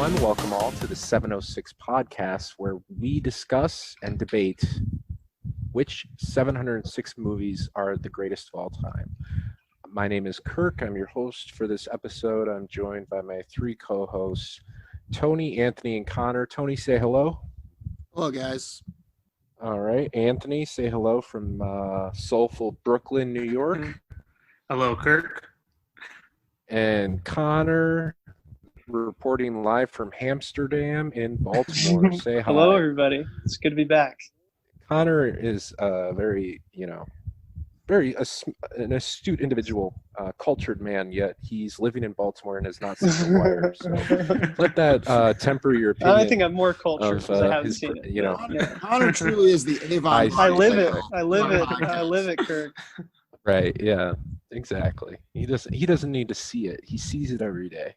everyone. Welcome all to the 706 podcast, where we discuss and debate which 706 movies are the greatest of all time. My name is Kirk. I'm your host for this episode. I'm joined by my three co-hosts, Tony, Anthony, and Connor. Tony, say hello. Hello, guys. All right. Anthony, say hello from soulful Brooklyn, New York. Hello, Kirk. And Connor, reporting live from Amsterdam in Baltimore. Say hi. Hello, everybody. It's good to be back. Connor is very an astute individual, cultured man, yet he's living in Baltimore and has not seen The Wire. So let that temper your opinion. I think I'm more cultured because I haven't seen it. You know, Connor truly is the Avon. I live it, Kirk. Right, yeah, exactly. He doesn't need to see it. He sees it every day.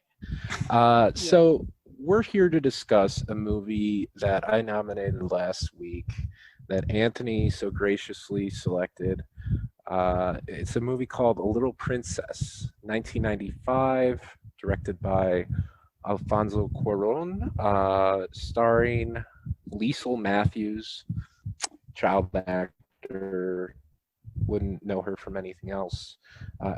So we're here to discuss a movie that I nominated last week that Anthony so graciously selected. It's a movie called A Little Princess, 1995, directed by Alfonso Cuarón, starring Liesl Matthews, child actor, wouldn't know her from anything else,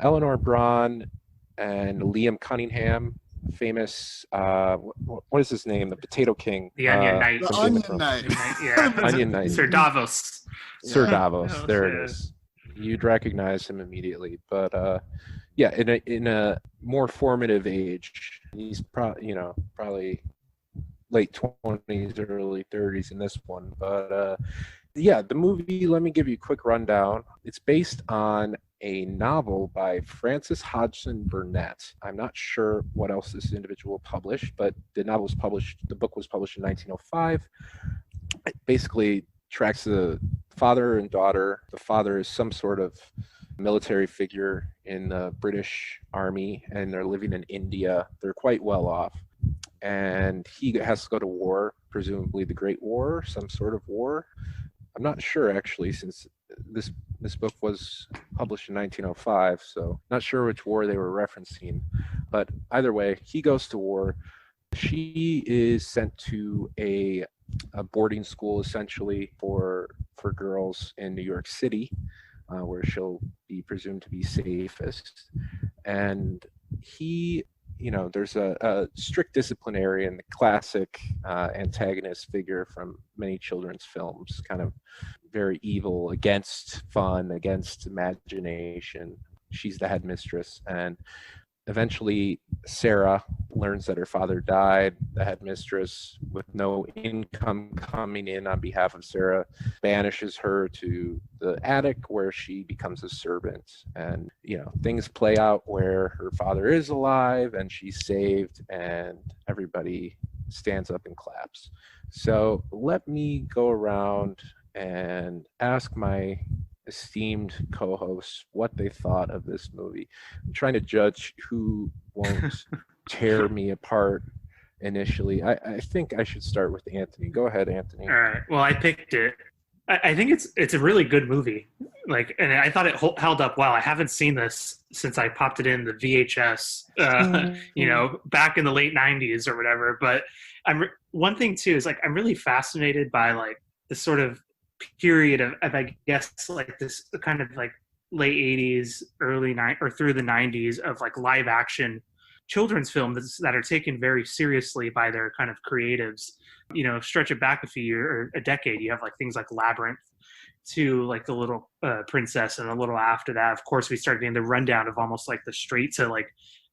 Eleanor Braun, and Liam Cunningham, famous, what is his name? The Potato King. The Onion Knight. The Onion Knight. Yeah. Onion Knight. Sir Davos. Sir Yeah. Davos. There it is. You'd recognize him immediately, but in a more formative age, he's probably late 20s, early 30s in this one. But the movie. Let me give you a quick rundown. It's based on a novel by Frances Hodgson Burnett. I'm not sure what else this individual published, but the book was published in 1905. It basically tracks the father and daughter. The father is some sort of military figure in the British Army, and they're living in India. They're quite well off. And he has to go to war, presumably the Great War, some sort of war. I'm not sure, actually, since this book was published in 1905, so not sure which war they were referencing. But either way, he goes to war. She is sent to a boarding school, essentially, for girls in New York City, where she'll be presumed to be safest. And he, there's a strict disciplinarian, the classic antagonist figure from many children's films, kind of very evil, against fun, against imagination. She's the headmistress, and eventually Sarah learns that her father died. The headmistress, with no income coming in on behalf of Sarah, banishes her to the attic where she becomes a servant. And, things play out where her father is alive and she's saved, and everybody stands up and claps. So let me go around and ask my esteemed co-hosts what they thought of this movie. I'm trying to judge who won't tear me apart initially. I think I should start with Anthony. Go ahead, Anthony. All right. Well, I picked it. I think it's a really good movie. And I thought it held up well. I haven't seen this since I popped it in the VHS, back in the late 90s or whatever. But one thing too is I'm really fascinated by this sort of period of I guess this kind of late 80s, early or through the 90s of live action children's films that are taken very seriously by their kind of creatives. Stretch it back a few years or a decade, you have things like Labyrinth to The Little Princess, and a little after that, of course, we started getting the rundown of almost the straight to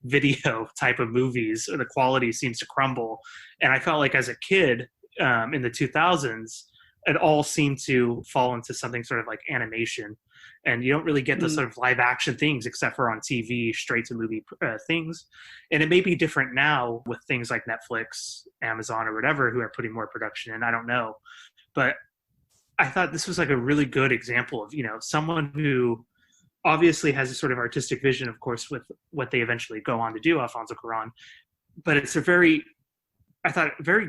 video type of movies. The quality seems to crumble, and I felt as a kid in the 2000s, it all seemed to fall into something sort of animation, and you don't really get the sort of live action things except for on TV, straight to movie things. And it may be different now with things like Netflix, Amazon, or whatever, who are putting more production in. I don't know, but I thought this was a really good example of someone who obviously has a sort of artistic vision, of course, with what they eventually go on to do, Alfonso Cuarón. But it's a very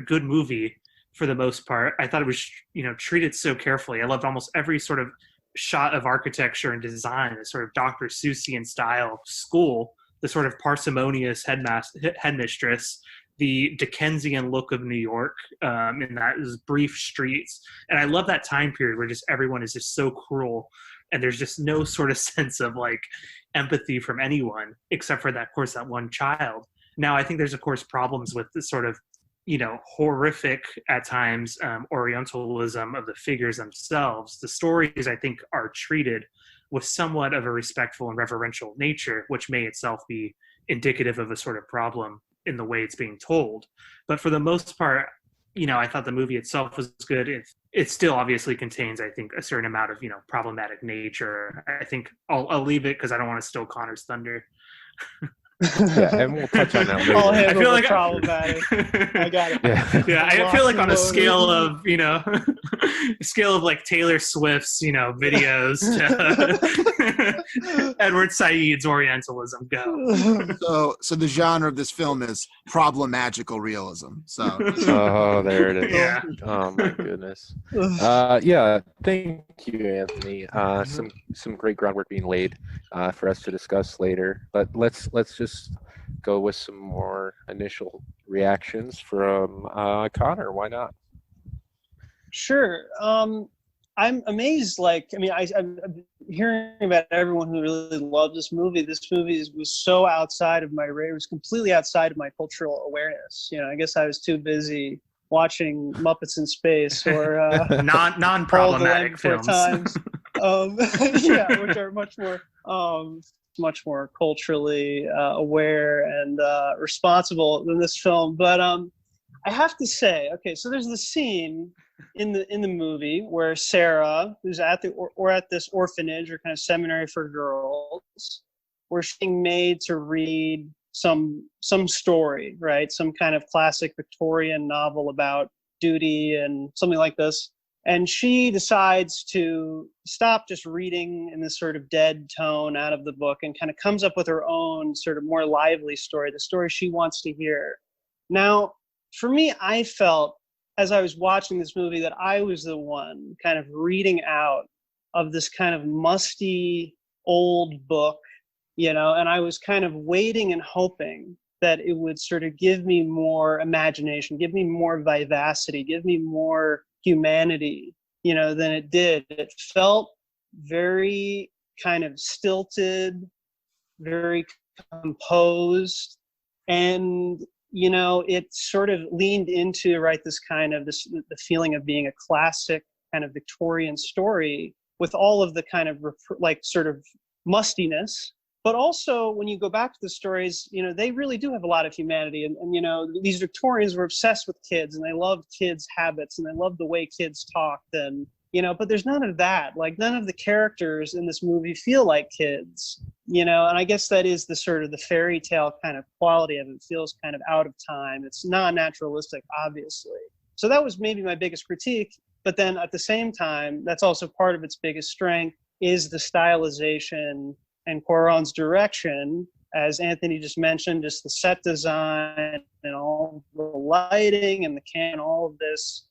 good movie. For the most part, I thought it was, treated so carefully. I loved almost every sort of shot of architecture and design, the sort of Dr. Seussian style school, the sort of parsimonious headmistress, the Dickensian look of New York in those brief streets. And I love that time period where just everyone is just so cruel and there's just no sort of sense of like empathy from anyone except for that, of course, that one child. Now, I think there's, of course, problems with this sort of, horrific at times Orientalism of the figures themselves. The stories, I think, are treated with somewhat of a respectful and reverential nature, which may itself be indicative of a sort of problem in the way it's being told. But for the most part, I thought the movie itself was good. It still obviously contains, I think, a certain amount of, problematic nature. I think I'll leave it because I don't want to steal Connor's thunder. Yeah, and we'll touch on that later. I feel like problematic. I got it. Yeah, I feel like on a scale of, scale of like Taylor Swift's, videos to Edward Said's Orientalism, go. So the genre of this film is problemagical realism. So. Oh, there it is. Yeah. Oh my goodness. Yeah. Thank you, Anthony. Some great groundwork being laid for us to discuss later. But let's just go with some more initial reactions from Connor. Why not? Sure. I'm amazed. I'm hearing about everyone who really loved this movie. This movie was so outside of my radar. It was completely outside of my cultural awareness. I guess I was too busy watching Muppets in Space or non-problematic films. Times. Yeah, which are much more culturally aware and responsible than this film. But I have to say, okay, so there's the scene in the movie where Sarah, who's at this orphanage or kind of seminary for girls, where she's being made to read some story, right? Some kind of classic Victorian novel about duty and something like this. And she decides to stop just reading in this sort of dead tone out of the book and kind of comes up with her own sort of more lively story, the story she wants to hear. Now, for me, I felt as I was watching this movie that I was the one kind of reading out of this kind of musty old book, and I was kind of waiting and hoping that it would sort of give me more imagination, give me more vivacity, give me more humanity, than it did. It felt very kind of stilted, very composed, and it sort of leaned into this kind of the feeling of being a classic kind of Victorian story with all of the kind of sort of mustiness. But also, when you go back to the stories, they really do have a lot of humanity. And these Victorians were obsessed with kids, and they loved kids' habits, and they loved the way kids talked. And, but there's none of that. Like, none of the characters in this movie feel like kids, and I guess that is the sort of the fairy tale kind of quality of it. It feels kind of out of time. It's non-naturalistic, obviously. So that was maybe my biggest critique. But then at the same time, that's also part of its biggest strength is the stylization and Cuarón's direction, as Anthony just mentioned, just the set design and all the lighting and all of this.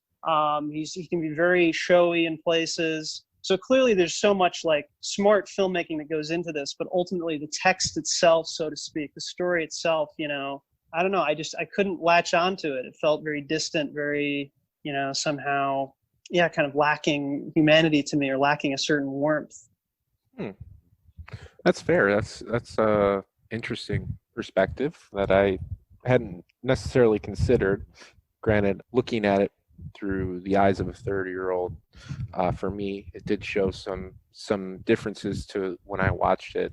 He can be very showy in places. So clearly there's so much like smart filmmaking that goes into this, but ultimately the text itself, so to speak, the story itself, I don't know. I couldn't latch onto it. It felt very distant, very, somehow, kind of lacking humanity to me or lacking a certain warmth. That's fair. That's a interesting perspective that I hadn't necessarily considered. Granted, looking at it through the eyes of a 30-year-old, for me, it did show some differences to when I watched it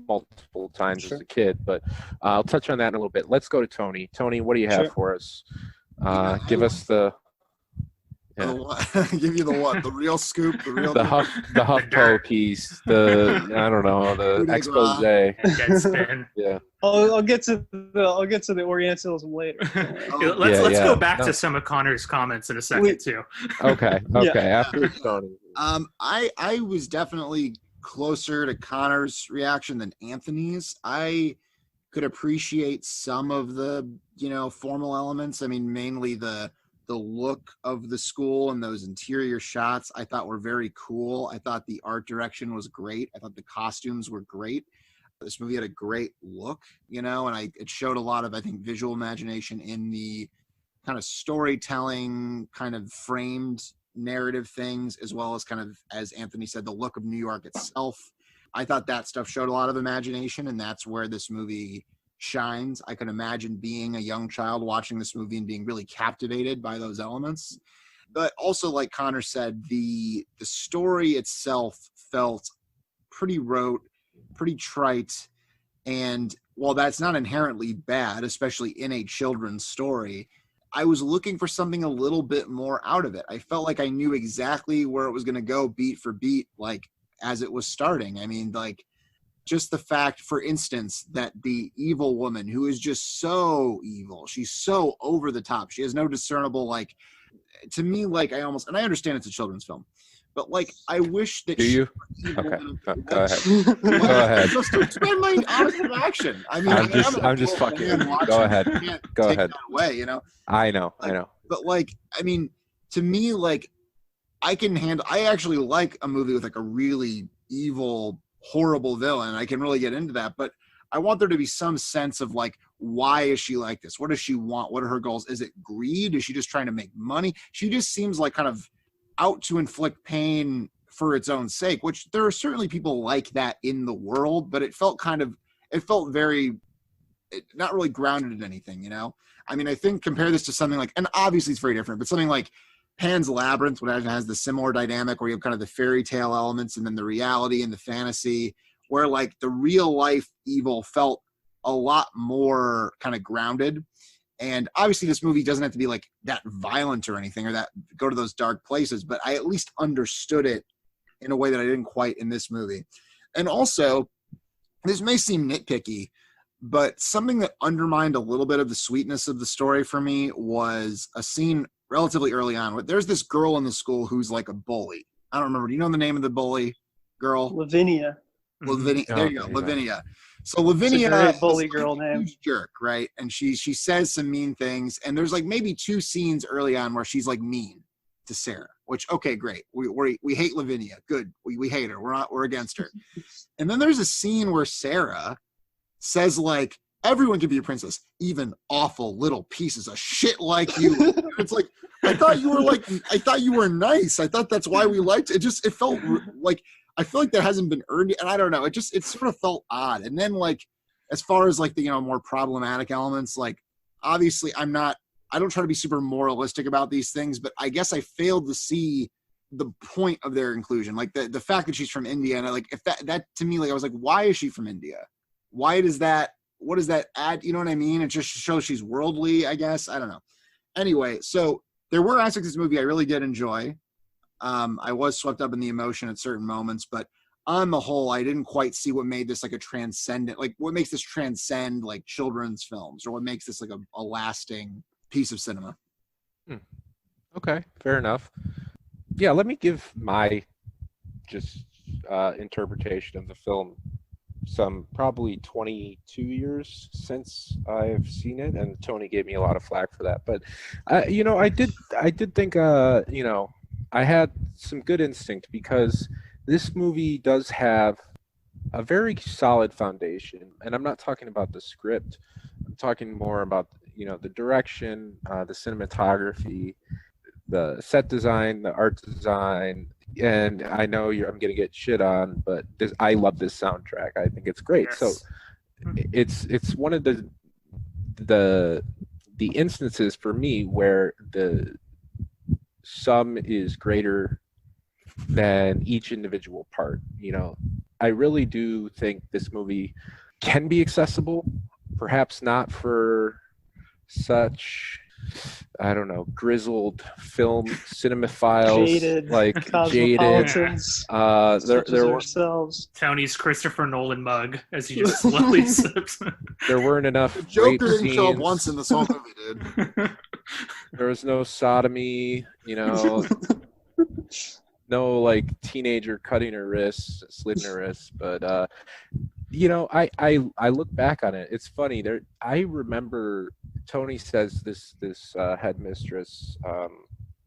multiple times as a kid. But I'll touch on that in a little bit. Let's go to Tony. Tony, what do you have for us? Give us the. Yeah. Give you the what? The real scoop? The HuffPo piece. The expose. Deadspin. Yeah. I'll get to the Orientalism later. Let's go back to some of Connor's comments in a second too. Okay. After Tony. I was definitely closer to Connor's reaction than Anthony's. I could appreciate some of the formal elements. I mean, mainly the look of the school and those interior shots I thought were very cool. I thought the art direction was great. I thought the costumes were great. This movie had a great look, and it showed a lot of, I think, visual imagination in the kind of storytelling, kind of framed narrative things, as well as kind of, as Anthony said, the look of New York itself. I thought that stuff showed a lot of imagination, and that's where this movie shines. I can imagine being a young child watching this movie and being really captivated by those elements. But also, like Connor said, the story itself felt pretty rote, pretty trite. And while that's not inherently bad, especially in a children's story, I was looking for something a little bit more out of it. I felt like I knew exactly where it was going to go beat for beat, like as it was starting. I mean, like just the fact, for instance, that the evil woman, who is just so evil, she's so over the top. She has no discernible, like, to me, like I understand it's a children's film, but like I wish that. Do you? Okay, go ahead. Go ahead. Just to spend my honest reaction. I mean, I'm just fucking. Go ahead. Go ahead. Away, I know. But like, I mean, to me, like, I actually like a movie with like a really evil, horrible villain. I can really get into that, but I want there to be some sense of like, why is she like this? What does she want? What are her goals? Is it greed? Is she just trying to make money? She just seems like kind of out to inflict pain for its own sake, which there are certainly people like that in the world, but it felt very not really grounded in anything, I mean, I think compare this to something like, and obviously it's very different, but something like Pan's Labyrinth, which has the similar dynamic where you have kind of the fairy tale elements and then the reality and the fantasy, where like the real life evil felt a lot more kind of grounded. And obviously this movie doesn't have to be like that violent or anything, or that go to those dark places, but I at least understood it in a way that I didn't quite in this movie. And also, this may seem nitpicky, but something that undermined a little bit of the sweetness of the story for me was a scene relatively early on. There's this girl in the school who's like a bully. I don't remember. Do you know the name of the bully girl? Lavinia. Lavinia. There you go, yeah. Lavinia. So Lavinia, it's a great bully girl name. Jerk, right? And she says some mean things, and there's like maybe 2 scenes early on where she's like mean to Sarah. Which, okay, great. We hate Lavinia. Good. We hate her. We're against her. And then there's a scene where Sarah says like, everyone can be a princess, even awful little pieces of shit like you. It's like, I thought you were nice. I thought that's why we liked it. It felt like, I feel like that hasn't been earned, and I don't know. It sort of felt odd. And then like, as far as like the, more problematic elements, like obviously I don't try to be super moralistic about these things, but I guess I failed to see the point of their inclusion. Like the fact that she's from India, and like, if that to me, like I was like, why is she from India? What does that add? You know what I mean? It just shows she's worldly, I guess. I don't know. Anyway, so there were aspects of this movie I really did enjoy. I was swept up in the emotion at certain moments, but on the whole, I didn't quite see what made this like a transcendent, like what makes this transcend like children's films, or what makes this like a lasting piece of cinema. Okay, fair enough. Yeah, let me give my just interpretation of the film. Some probably 22 years since I've seen it, and Tony gave me a lot of flack for that. But I did think I had some good instinct, because this movie does have a very solid foundation, and I'm not talking about the script. I'm talking more about the direction, the cinematography, the set design, the art design. And I know I'm gonna get shit on, but I love this soundtrack. I think it's great. Yes. So it's one of the instances for me where the sum is greater than each individual part. I really do think this movie can be accessible, perhaps not for such, I don't know, grizzled film cinemaphiles, jaded, like cosmopolitans, there were ourselves. Tony's Christopher Nolan mug as he just slowly sips. There weren't enough the Joker rape didn't scenes. show up once in this whole movie, dude. There was no sodomy, no like teenager cutting her wrists, slitting her wrists, but I look back on it. It's funny. I remember Tony says this headmistress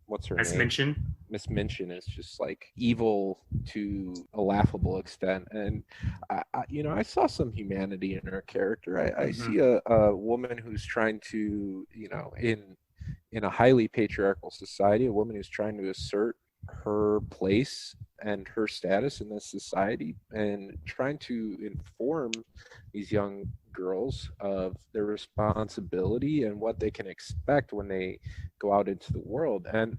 what's her As name? mentioned. Miss Minchin is just like evil to a laughable extent, and I saw some humanity in her character. I see a woman who's trying to, in a highly patriarchal society, a woman who's trying to assert her place and her status in this society, and trying to inform these young girls of their responsibility and what they can expect when they go out into the world. And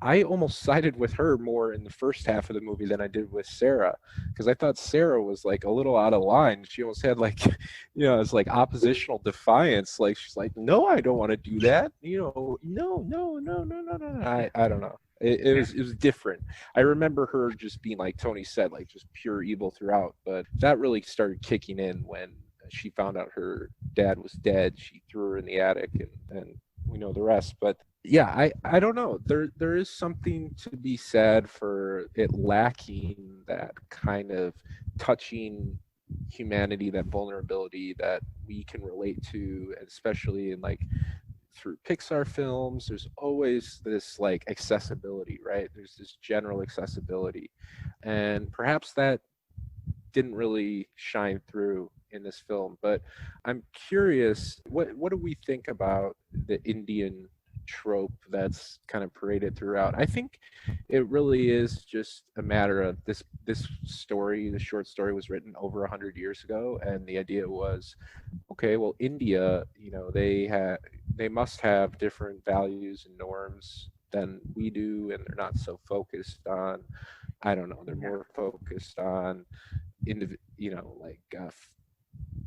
I almost sided with her more in the first half of the movie than I did with Sarah, because I thought Sarah was like a little out of line. She almost had like, it's like oppositional defiance. Like she's like, no, I don't want to do that. No, no, no, no, no, no. I don't know. It was different. I remember her just being like Tony said, like just pure evil throughout. But that really started kicking in when she found out her dad was dead. She threw her in the attic, and we know the rest. But yeah, I don't know. There is something to be said for it lacking that kind of touching humanity, that vulnerability that we can relate to, especially in like through Pixar films. There's always this like accessibility, right? There's this general accessibility, and perhaps that didn't really shine through in this film. But I'm curious, what do we think about the Indian trope that's kind of paraded throughout? I think it really is just a matter of this story. The short story was written over 100 years ago, and the idea was, okay, well, India, they must have different values and norms than we do, and they're not so focused on, I don't know, they're more focused on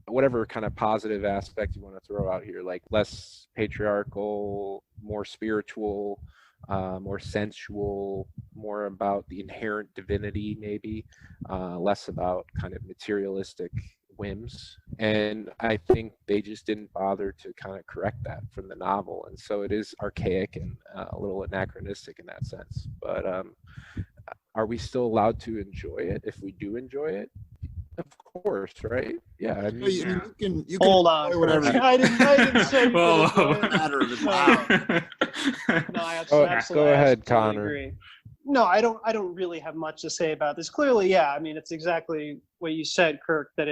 whatever kind of positive aspect you want to throw out here, like less patriarchal, more spiritual, more sensual, more about the inherent divinity, maybe less about kind of materialistic whims. And I think they just didn't bother to kind of correct that from the novel, and so it is archaic and a little anachronistic in that sense. But are we still allowed to enjoy it if we do enjoy it? Of course, right? Yeah, I mean, you can Hold on. whatever. I didn't say you Whoa. could enjoy it. Matter of it. Wow. No, I Go absolutely ahead, absolutely Connor. agree. No, I don't really have much to say about this. Clearly, yeah, I mean, it's exactly what you said, Kirk, that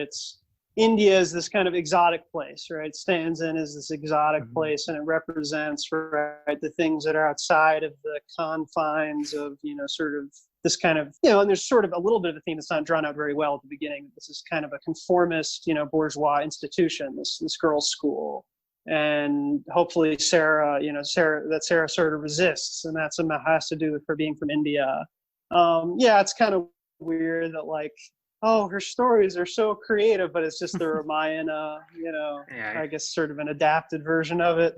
India is this kind of exotic place, right? It stands in as this exotic place, and it represents, right, the things that are outside of the confines of, sort of this kind of, and there's sort of a little bit of a theme that's not drawn out very well at the beginning. This is kind of a conformist, bourgeois institution, this girls' school. And hopefully Sarah sort of resists, and that somehow has to do with her being from India. It's kind of weird that like, oh, her stories are so creative, but it's just the Ramayana, I guess sort of an adapted version of it.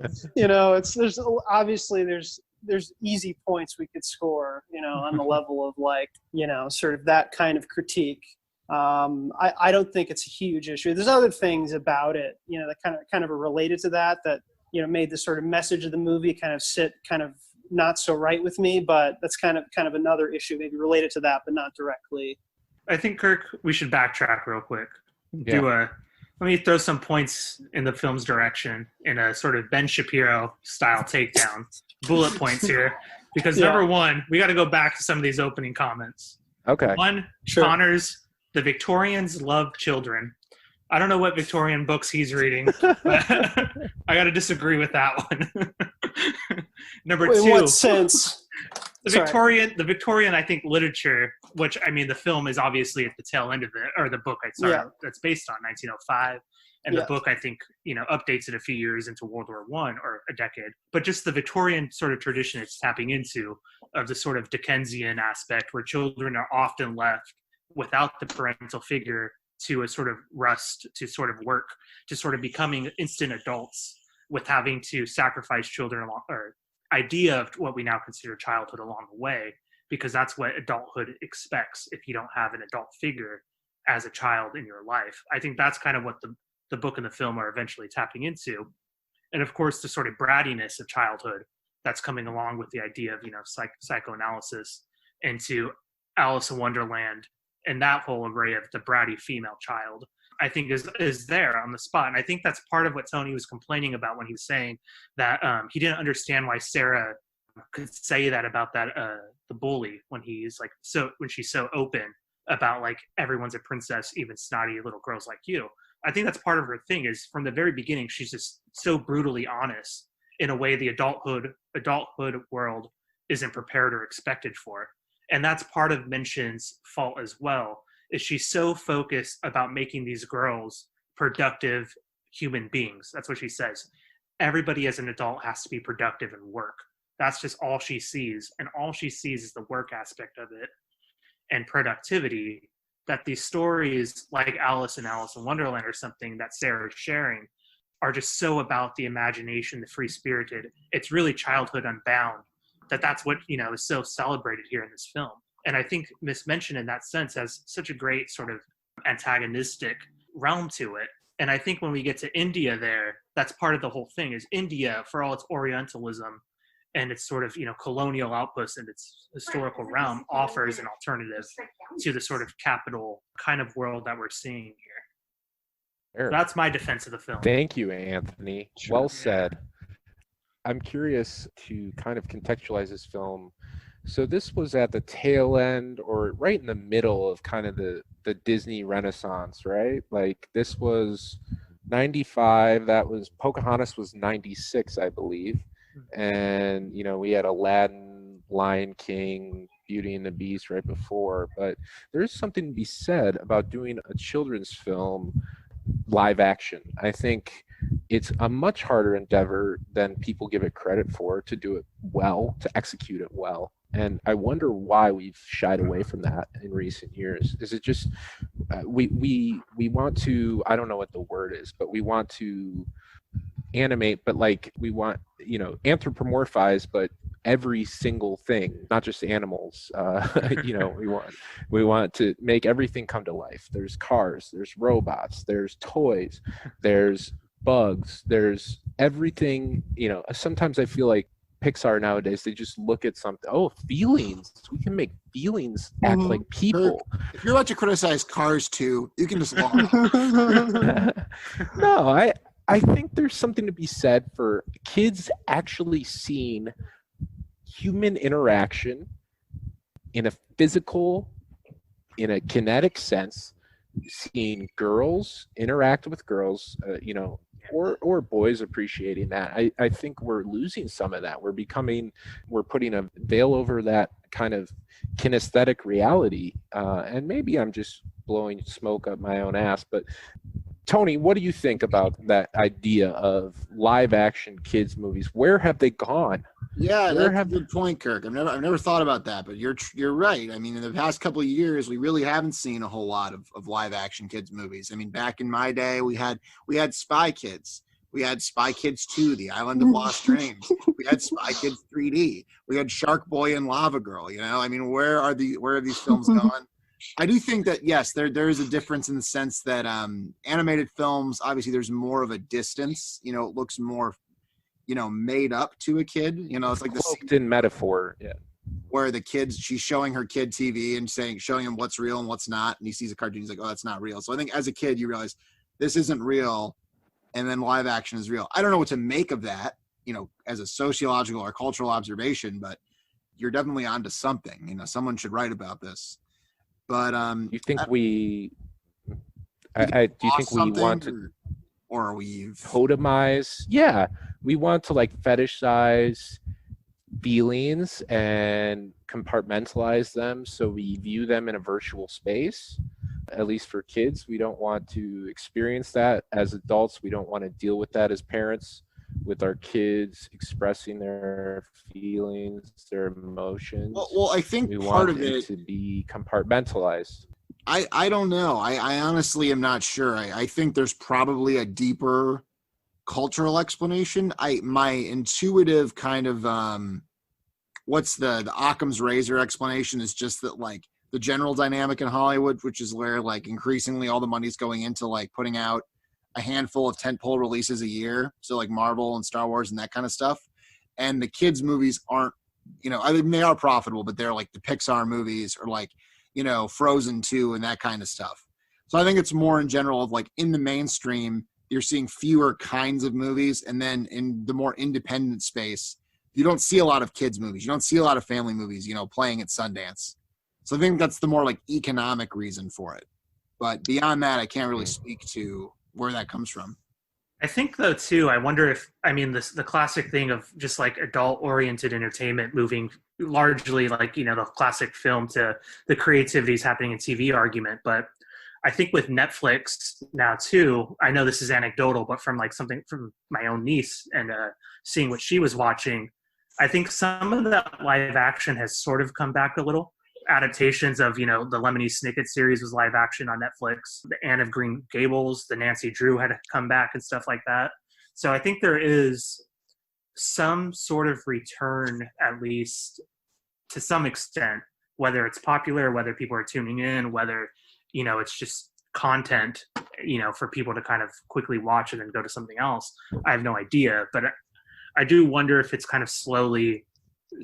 There's easy points we could score, on the level of like, sort of that kind of critique. I don't think it's a huge issue. There's other things about it, that kind of are related to that, made the sort of message of the movie kind of sit kind of not so right with me, but that's kind of another issue, maybe related to that, but not directly. I think, Kirk, we should backtrack real quick. Yeah. Let me throw some points in the film's direction in a sort of Ben Shapiro style takedown. Bullet points here. Because number one, we got to go back to some of these opening comments. Okay. One, Sure. Connors, the Victorians love children. I don't know what Victorian books he's reading, but I got to disagree with that one. Number two. In what sense? The Victorian, I think, literature, which, I mean, the film is obviously at the tail end of it, or the book, that's based on 1905. And the book, I think, updates it a few years into World War I or a decade. But just the Victorian sort of tradition it's tapping into of the sort of Dickensian aspect where children are often left without the parental figure to a sort of rust, to sort of work, to sort of becoming instant adults with having to sacrifice children or idea of what we now consider childhood along the way, because that's what adulthood expects if you don't have an adult figure as a child in your life. I think that's kind of what the book and the film are eventually tapping into. And of course, the sort of brattiness of childhood that's coming along with the idea of, psychoanalysis into Alice in Wonderland and that whole array of the bratty female child, I think is there on the spot. And I think that's part of what Tony was complaining about when he was saying that he didn't understand why Sarah could say that about that the bully when she's so open about like everyone's a princess, even snotty little girls like you. I think that's part of her thing is from the very beginning she's just so brutally honest in a way the adulthood world isn't prepared or expected for. And that's part of Minchin's fault as well, is she's so focused about making these girls productive human beings. That's what she says. Everybody as an adult has to be productive and work. That's just all she sees. And all she sees is the work aspect of it and productivity, that these stories like Alice in Wonderland or something that Sarah's sharing are just so about the imagination, the free-spirited. It's really childhood unbound. That's what, is so celebrated here in this film. And I think Miss Minchin in that sense has such a great sort of antagonistic realm to it. And I think when we get to India there, that's part of the whole thing is India, for all its Orientalism and its sort of, colonial outposts and its historical realm, offers an alternative to the sort of capital kind of world that we're seeing here. Sure. That's my defense of the film. Thank you, Anthony. Sure. Well said. I'm curious to kind of contextualize this film. So this was at the tail end or right in the middle of kind of the Disney Renaissance, right? Like this was 95, that was Pocahontas was 96, I believe. And, we had Aladdin, Lion King, Beauty and the Beast right before. But there's something to be said about doing a children's film live action. I think it's a much harder endeavor than people give it credit for to do it well, to execute it well. And I wonder why we've shied away from that in recent years. Is it just we want to, I don't know what the word is, but we want to animate, but like we want, anthropomorphize, but every single thing, not just animals. We want to make everything come to life. There's cars, there's robots, there's toys, there's bugs, there's everything. Sometimes I feel like Pixar nowadays, they just look at something, feelings, we can make feelings act like people. Kirk, if you're about to criticize Cars 2, you can just launch. No, I think there's something to be said for kids actually seeing human interaction in a physical, in a kinetic sense, seeing girls interact with girls, or boys appreciating that. I think we're losing some of that. We're putting a veil over that kind of kinesthetic reality. And maybe I'm just blowing smoke up my own ass, but Tony, what do you think about that idea of live action kids movies? Where have they gone? Yeah, that's a good point, Kirk. I've never thought about that, but you're right. I mean, in the past couple of years, we really haven't seen a whole lot of live action kids movies. I mean, back in my day, we had Spy Kids. We had Spy Kids 2, The Island of Lost Dreams. We had Spy Kids 3D. We had Shark Boy and Lava Girl. I mean, where are these films gone? I do think that, yes, there is a difference in the sense that animated films, obviously there's more of a distance. It looks more, made up to a kid. It's like the cloaked in metaphor. Yeah. Where she's showing her kid TV and showing him what's real and what's not. And he sees a cartoon, he's like, oh, that's not real. So I think as a kid, you realize this isn't real. And then live action is real. I don't know what to make of that, as a sociological or cultural observation, but you're definitely onto something. Someone should write about this. But you think do you think we want to, or we've totemize? Yeah, we want to like fetishize feelings and compartmentalize them, so we view them in a virtual space. At least for kids, we don't want to experience that. As adults, we don't want to deal with that as parents, with our kids expressing their feelings, their emotions. Well, I think part of it to be compartmentalized. I don't know. I honestly am not sure. I think there's probably a deeper cultural explanation. My intuitive kind of what's the Occam's razor explanation is just that like the general dynamic in Hollywood, which is where like increasingly all the money's going into like putting out a handful of tentpole releases a year. So like Marvel and Star Wars and that kind of stuff. And the kids movies aren't, I mean, they are profitable, but they're like the Pixar movies or like, Frozen 2 and that kind of stuff. So I think it's more in general of like in the mainstream, you're seeing fewer kinds of movies. And then in the more independent space, you don't see a lot of kids movies. You don't see a lot of family movies, you know, playing at Sundance. So I think that's the more like economic reason for it. But beyond that, I can't really speak to where that comes from. I think though too, I wonder if, I mean, the classic thing of just like adult oriented entertainment moving largely like, you know, the classic film to the creativities happening in TV argument. But I think with Netflix now too, I know this is anecdotal, but from like something from my own niece and seeing what she was watching, I think some of that live action has sort of come back a little. Adaptations of, you know, the Lemony Snicket series was live action on Netflix. The Anne of Green Gables, the Nancy Drew had come back and stuff like that. So I think there is some sort of return, at least to some extent, whether it's popular, whether people are tuning in, whether, you know, it's just content, you know, for people to kind of quickly watch and then go to something else. I have no idea, but I do wonder if it's kind of slowly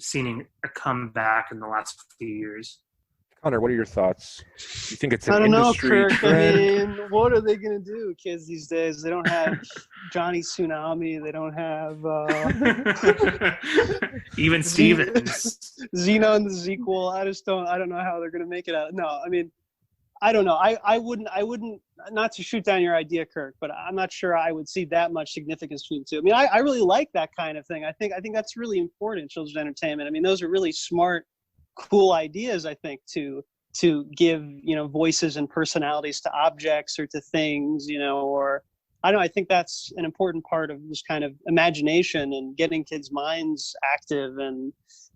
seeing a comeback in the last few years. Connor, what are your thoughts? You think it's an I don't know, industry Kirk. trend? I mean, what are they going to do, kids these days? They don't have Johnny Tsunami. They don't have Even Stevens. Xena and the sequel. I don't know how they're going to make it out. No, I mean, I don't know. I wouldn't, not to shoot down your idea, Kirk, but I'm not sure I would see that much significance between the two. I mean, I really like that kind of thing. I think that's really important in children's entertainment. I mean, those are really smart, cool ideas, I think, to give, you know, voices and personalities to objects or to things, you know, or I don't know, I think that's an important part of this kind of imagination and getting kids' minds active and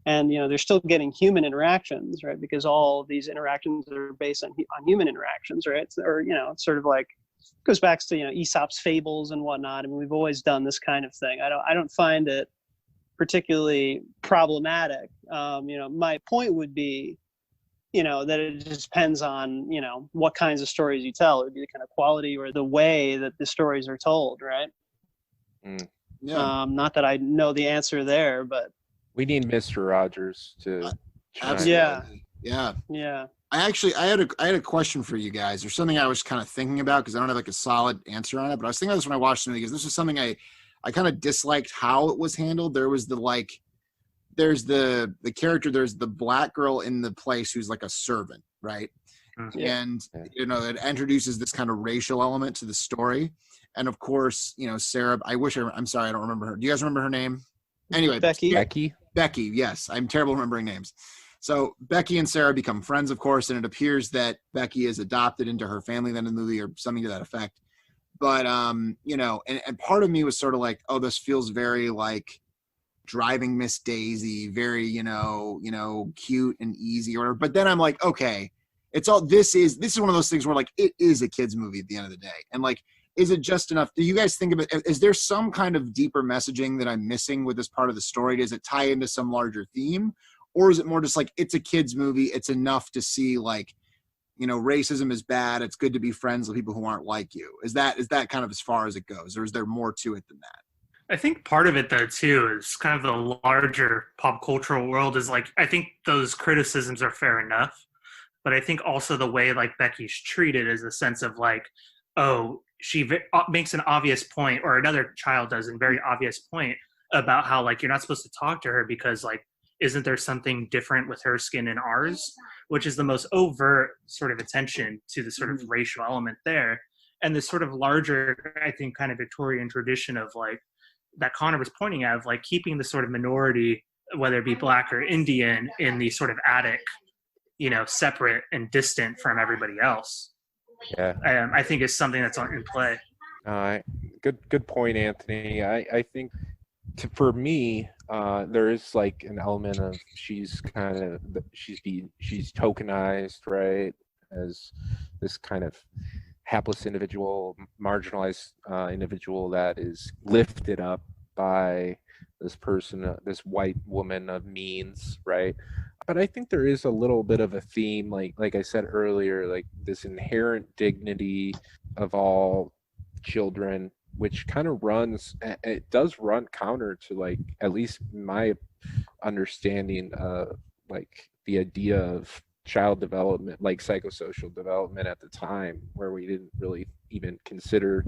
you know, they're still getting human interactions, right? Because all these interactions are based on human interactions, right? Or, you know, it's sort of like goes back to, you know, Aesop's fables and whatnot. I mean, we've always done this kind of thing. I don't find it particularly problematic. You know, my point would be, you know, that it just depends on, you know, what kinds of stories you tell. It would be the kind of quality or the way that the stories are told, right? Yeah. Not that I know the answer there, but We need Mr. Rogers to. Absolutely. Yeah. Yeah. I had a question for you guys. There's something I was kind of thinking about because I don't have like a solid answer on it, but I was thinking about this when I watched it because this is something I kind of disliked how it was handled. There was there's the character, there's the black girl in the place who's like a servant, right? Yeah. And, you know, it introduces this kind of racial element to the story. And of course, you know, Sarah, I'm sorry, I don't remember her. Do you guys remember her name? Anyway, Becky, yes. I'm terrible remembering names. So Becky and Sarah become friends, of course, and it appears that Becky is adopted into her family then in the movie or something to that effect. But, you know, and part of me was sort of like, oh, this feels very like Driving Miss Daisy, very, you know, cute and easy or whatever. But then I'm like, okay, this is one of those things where like, it is a kid's movie at the end of the day. And like, is it just enough? Do you guys think of it? Is there some kind of deeper messaging that I'm missing with this part of the story? Does it tie into some larger theme? Or is it more just like, it's a kid's movie. It's enough to see like, you know, racism is bad. It's good to be friends with people who aren't like you. Is that kind of as far as it goes? Or is there more to it than that? I think part of it though too is kind of the larger pop cultural world is like, I think those criticisms are fair enough, but I think also the way like Becky's treated is a sense of like, oh, she makes an obvious point, or another child does a very obvious point about how like you're not supposed to talk to her because like isn't there something different with her skin and ours, which is the most overt sort of attention to the sort of racial element there, and this sort of larger, I think, kind of Victorian tradition of like that Connor was pointing at, of like keeping the sort of minority, whether it be black or Indian, in the sort of attic, you know, separate and distant from everybody else. Yeah. I think is something that's in play. Good point, Anthony. I think for me, there is like an element of she's tokenized, right, as this kind of hapless individual, marginalized individual that is lifted up by this person, this white woman of means, right? But I think there is a little bit of a theme, like I said earlier, like this inherent dignity of all children, which kind of it does run counter to like, at least my understanding of like the idea of child development, like psychosocial development at the time, where we didn't really even consider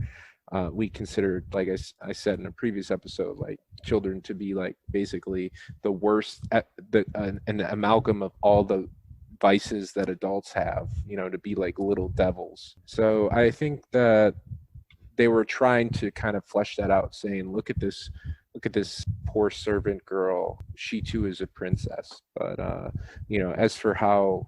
we considered, like I said in a previous episode, like children to be like basically the worst, an amalgam of all the vices that adults have, to be like little devils. So I think that they were trying to kind of flesh that out, saying, look at this poor servant girl, she too is a princess. But as for how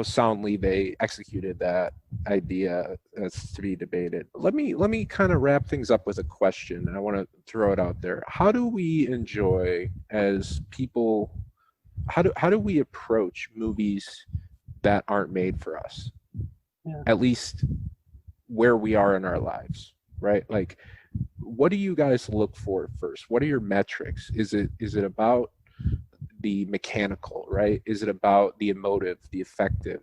soundly they executed that idea, that's to be debated. Let me kind of wrap things up with a question. I want to throw it out there. How do we enjoy, as people, how do we approach movies that aren't made for us? Yeah. At least where we are in our lives, right? Like, what do you guys look for first? What are your metrics? Is it about the mechanical, right? Is it about the emotive, the affective?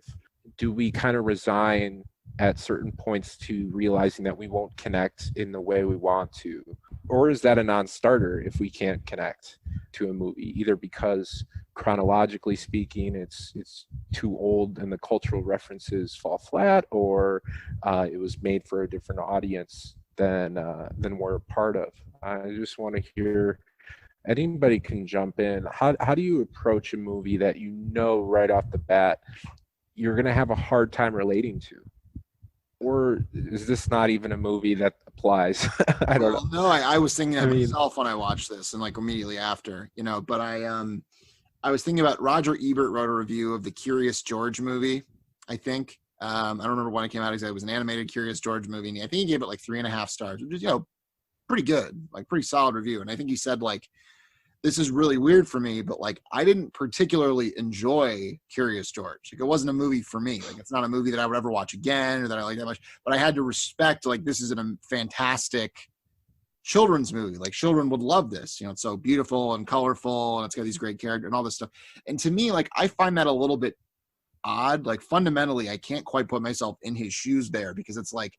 Do we kind of resign at certain points to realizing that we won't connect in the way we want to? Or is that a non-starter if we can't connect to a movie, either because chronologically speaking it's too old and the cultural references fall flat, or it was made for a different audience than we're a part of? I just want to hear, anybody can jump in. How do you approach a movie that right off the bat you're going to have a hard time relating to? Or is this not even a movie that applies? I don't know. No, I was thinking of myself when I watched this, and like immediately after, but I was thinking about Roger Ebert wrote a review of the Curious George movie, I think. I don't remember when it came out exactly. It was an animated Curious George movie, and I think he gave it like 3.5 stars, which is, pretty good, like pretty solid review. And I think he said, like, this is really weird for me, but like I didn't particularly enjoy Curious George. Like, it wasn't a movie for me. Like, it's not a movie that I would ever watch again or that I like that much. But I had to respect, like, this is a fantastic children's movie. Like, children would love this. It's so beautiful and colorful, and it's got these great characters and all this stuff. And to me, like, I find that a little bit odd. Like, fundamentally, I can't quite put myself in his shoes there, because it's like,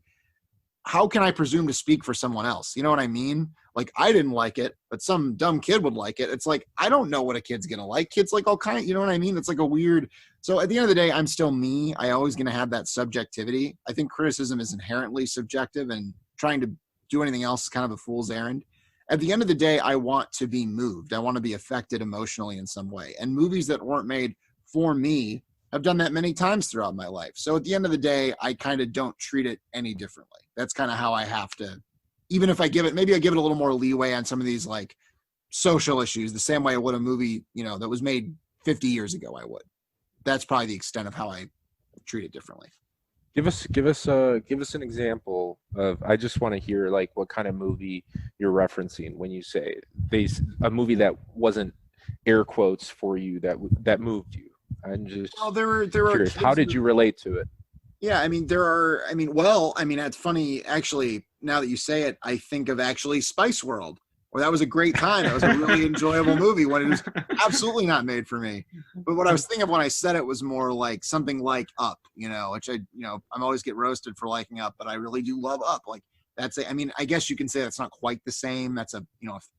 how can I presume to speak for someone else? You know what I mean? Like, I didn't like it, but some dumb kid would like it. It's like, I don't know what a kid's going to like. Kids like all kinds, you know what I mean? It's like a weird, so at the end of the day, I'm still me. I always going to have that subjectivity. I think criticism is inherently subjective, and trying to do anything else is kind of a fool's errand. At the end of the day, I want to be moved. I want to be affected emotionally in some way. And movies that weren't made for me, I've done that many times throughout my life. So at the end of the day, I kind of don't treat it any differently. That's kind of how I have to, even if I maybe I give it a little more leeway on some of these like social issues, the same way I would a movie, that was made 50 years ago, I would. That's probably the extent of how I treat it differently. Give us an example of, I just want to hear like what kind of movie you're referencing when you say a movie that wasn't air quotes for you that moved you. I'm just curious. How did you relate to it? Yeah, it's funny, actually, now that you say it, I think of actually Spice World, where that was a great time. That was a really enjoyable movie when it was absolutely not made for me. But what I was thinking of when I said it was more like something like Up, which I'm always get roasted for liking Up, but I really do love Up. Like, I guess you can say that's not quite the same. That's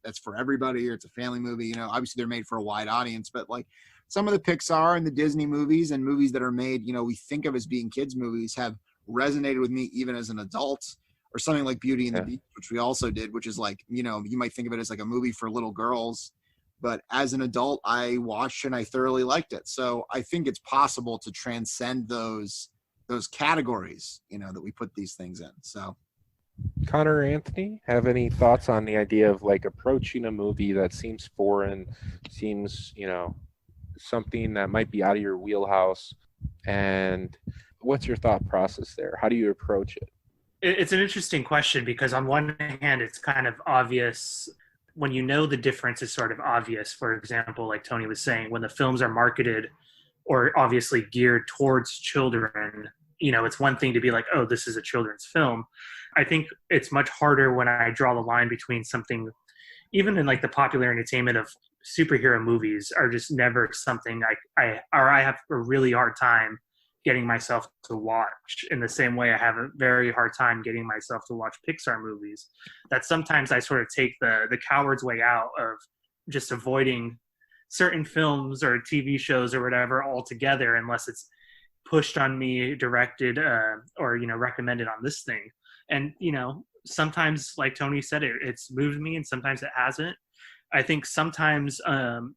that's for everybody, or it's a family movie. Obviously they're made for a wide audience, but like, some of the Pixar and the Disney movies and movies that are made, we think of as being kids movies, have resonated with me even as an adult. Or something like Beauty and the Beast, which we also did, which is like, you might think of it as like a movie for little girls, but as an adult, I watched and I thoroughly liked it. So I think it's possible to transcend those categories, that we put these things in. So, Connor or Anthony, have any thoughts on the idea of like approaching a movie that seems foreign, seems, something that might be out of your wheelhouse, and what's your thought process there? How do you approach it? It's an interesting question, because on one hand, it's kind of obvious when the difference is sort of obvious. For example, like Tony was saying, when the films are marketed or obviously geared towards children, it's one thing to be like, oh, this is a children's film. I think it's much harder when I draw the line between something, even in like the popular entertainment of superhero movies, are just never something I have a really hard time getting myself to watch, in the same way I have a very hard time getting myself to watch Pixar movies. That sometimes I sort of take the coward's way out of just avoiding certain films or TV shows or whatever altogether, unless it's pushed on me, directed, or recommended on this thing. And sometimes, like Tony said, it's moved me, and sometimes it hasn't. I think sometimes,